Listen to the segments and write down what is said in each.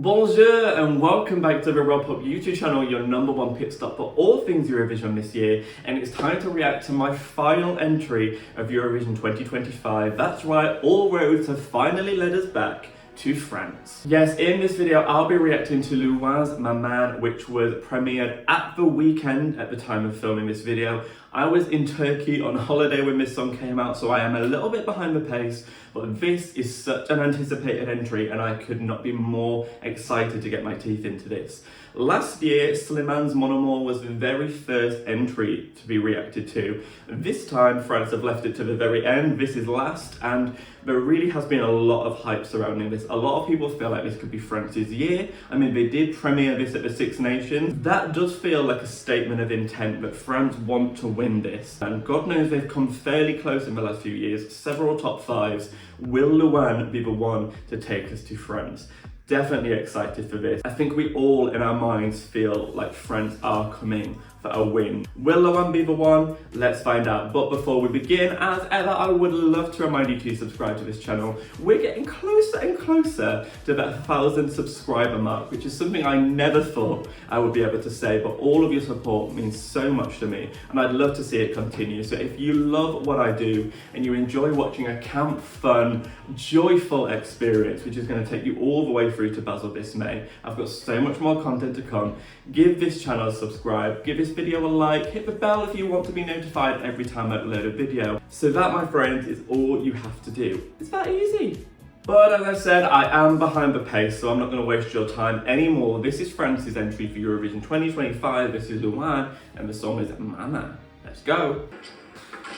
Bonjour and welcome back to the Pop YouTube channel, your #1 pit stop for all things Eurovision this year, and it's time to react to my final entry of Eurovision 2025. That's right, all roads have finally led us back to France. Yes, in this video I'll be reacting to Louane's Maman, which was premiered at the weekend at the time of filming this video. I was in Turkey on holiday when this song came out, so I am a little bit behind the pace, but this is such an anticipated entry and I could not be more excited to get my teeth into this. Last year, Slimane Maman was the very first entry to be reacted to. This time, France have left it to the very end. This is last, and there really has been a lot of hype surrounding this. A lot of people feel like this could be France's year. I mean, they did premiere this at the Six Nations. That does feel like a statement of intent that France want to win this. And God knows they've come fairly close in the last few years. Several top fives. Will Louane be the one to take us to France? Definitely excited for this. I think we all in our minds feel like France are coming for a win. Will Louane be the one? Let's find out. But before we begin, as ever, I would love to remind you to subscribe to this channel. We're getting closer and closer to that 1,000 subscriber mark, which is something I never thought I would be able to say, but all of your support means so much to me, and I'd love to see it continue. So if you love what I do and you enjoy watching a camp, fun, joyful experience, which is going to take you all the way through to Basel this May, I've got so much more content to come. Give this channel a subscribe, give this video a like, hit the bell if you want to be notified every time I upload a video. So that, my friends, is all you have to do. It's that easy. But as I said, I am behind the pace, so I'm not going to waste your time anymore. This is France's entry for Eurovision 2025. This is Louane, and the song is Maman. Let's go.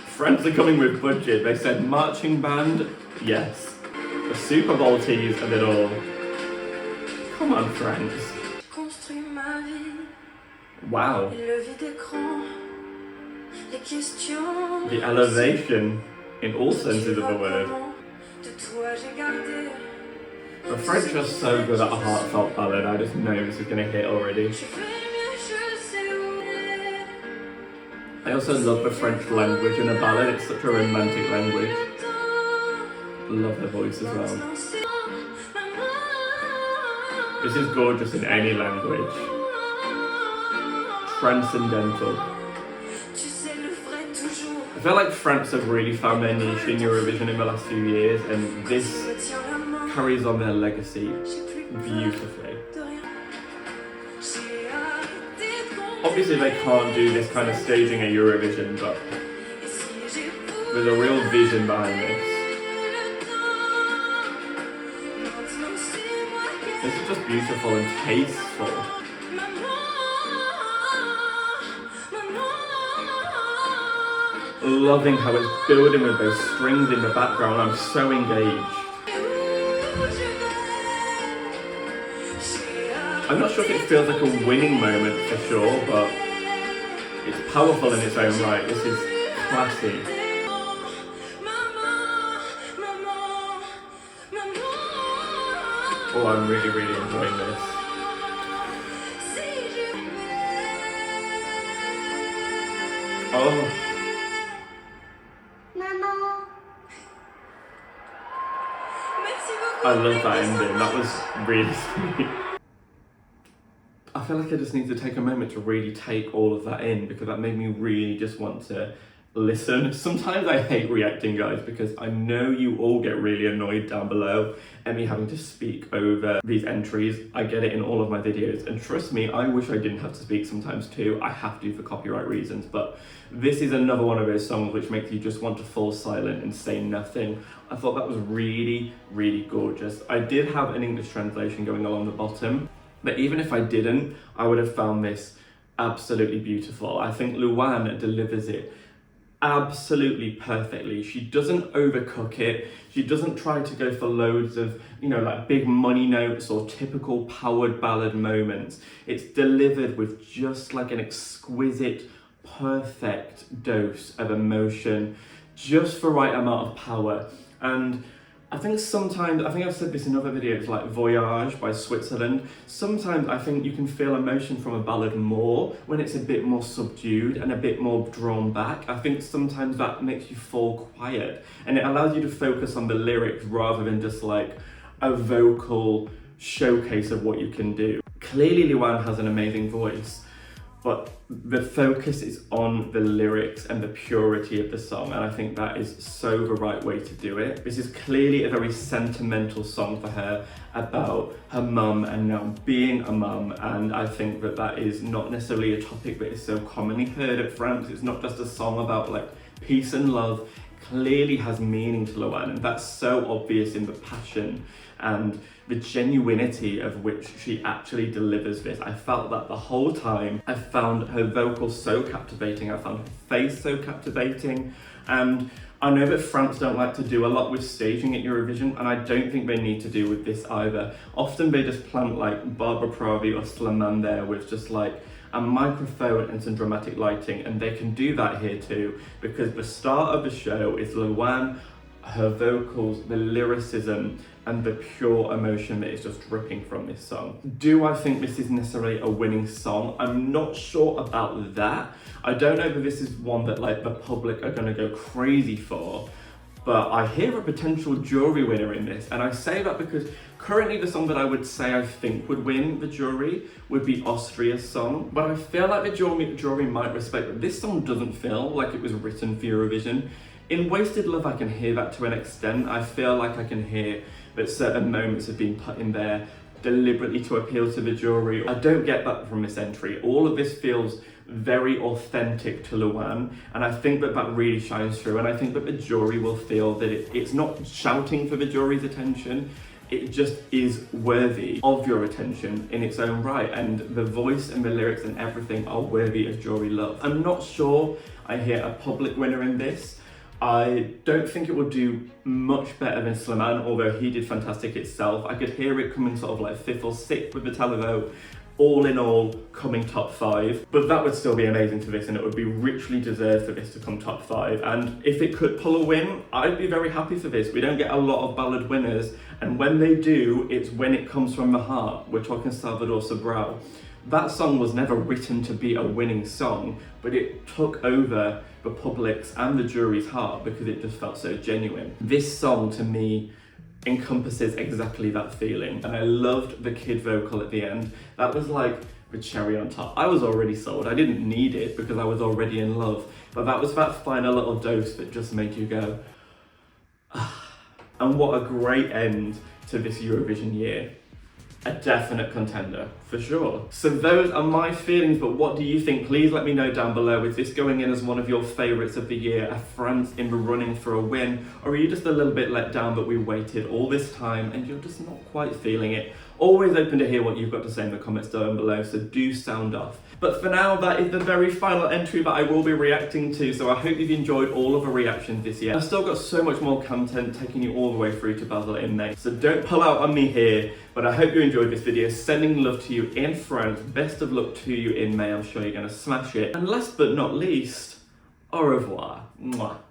France are coming with budget. They said marching band, yes. The Super Bowl tease and it all. Come on, France. Wow. The elevation in all senses of the word. The French are so good at a heartfelt ballad, I just know this is going to hit already. I also love the French language in a ballad, it's such a romantic language. Love her voice as well. This is gorgeous in any language. Transcendental. I feel like France have really found their niche in Eurovision in the last few years, and this carries on their legacy beautifully. Obviously they can't do this kind of staging at Eurovision, but there's a real vision behind this. This is just beautiful and tasteful. Loving how it's building with those strings in the background. I'm so engaged. I'm not sure if it feels like a winning moment for sure, but it's powerful in its own right. This is classy. Oh, I'm really, really enjoying this. Oh. I love that ending, that was really sweet. I feel like I just need to take a moment to really take all of that in, because that made me really just want to listen. Sometimes I hate reacting, guys, because I know you all get really annoyed down below at me having to speak over these entries. I get it in all of my videos, and trust me, I wish I didn't have to speak sometimes too. I have to for copyright reasons, but this is another one of those songs which makes you just want to fall silent and say nothing. I thought that was really, really gorgeous. I did have an English translation going along the bottom, but even if I didn't, I would have found this absolutely beautiful. I think Louane delivers it absolutely perfectly. She doesn't overcook it. She doesn't try to go for loads of, like big money notes or typical powered ballad moments. It's delivered with just like an exquisite, perfect dose of emotion, just the right amount of power. And I think sometimes, I think I've said this in other videos like Voyage by Switzerland, sometimes I think you can feel emotion from a ballad more when it's a bit more subdued and a bit more drawn back. I think sometimes that makes you fall quiet and it allows you to focus on the lyrics rather than just like a vocal showcase of what you can do. Clearly Louane has an amazing voice, but the focus is on the lyrics and the purity of the song, and I think that is so the right way to do it. This is clearly a very sentimental song for her about her mum and now being a mum, and I think that that is not necessarily a topic that is so commonly heard at France. It's not just a song about like peace and love. Clearly has meaning to Louane, and that's so obvious in the passion and the genuinity of which she actually delivers this. I felt that the whole time. I found her vocals so captivating, I found her face so captivating, and I know that France don't like to do a lot with staging at Eurovision, and I don't think they need to do with this either. Often they just plant like Barbara Pravi or Louane there with just like a microphone and some dramatic lighting, and they can do that here too, because the start of the show is Louane, her vocals, the lyricism, and the pure emotion that is just dripping from this song. Do I think this is necessarily a winning song? I'm not sure about that. I don't know if this is one that like the public are gonna go crazy for, but I hear a potential jury winner in this, and I say that because currently the song that I would say I think would win the jury would be Austria's song, but I feel like the jury might respect that this song doesn't feel like it was written for Eurovision. In Wasted Love, I can hear that to an extent. I feel like I can hear that certain moments have been put in there deliberately to appeal to the jury. I don't get that from this entry. All of this feels very authentic to Louane, and I think that that really shines through, and I think that the jury will feel that it's not shouting for the jury's attention, it just is worthy of your attention in its own right, and the voice and the lyrics and everything are worthy of jury love. I'm not sure I hear a public winner in this. I don't think it will do much better than Louane, although he did fantastic itself. I could hear it coming sort of like 5th or 6th with the televote, all in all coming top 5, but that would still be amazing for this, and it would be richly deserved for this to come top 5. And if it could pull a win, I'd be very happy for this. We don't get a lot of ballad winners, and when they do, it's when it comes from the heart. We're talking Salvador Sobral. That song was never written to be a winning song, but it took over the public's and the jury's heart because it just felt so genuine. This song to me encompasses exactly that feeling, and I loved the kid vocal at the end. That was like the cherry on top. I was already sold. I didn't need it because I was already in love, but that was that final little dose that just made you go, ah. And what a great end to this Eurovision year. A definite contender, for sure. So those are my feelings, but what do you think? Please let me know down below. Is this going in as one of your favourites of the year? Are France in the running for a win? Or are you just a little bit let down that we waited all this time and you're just not quite feeling it? Always open to hear what you've got to say in the comments down below, so do sound off. But for now, that is the very final entry that I will be reacting to, so I hope you've enjoyed all of the reactions this year. I've still got so much more content taking you all the way through to Basel in May, so don't pull out on me here, but I hope you enjoyed this video. Sending love to you in France. Best of luck to you in May. I'm sure you're going to smash it. And last but not least, au revoir. Mwah.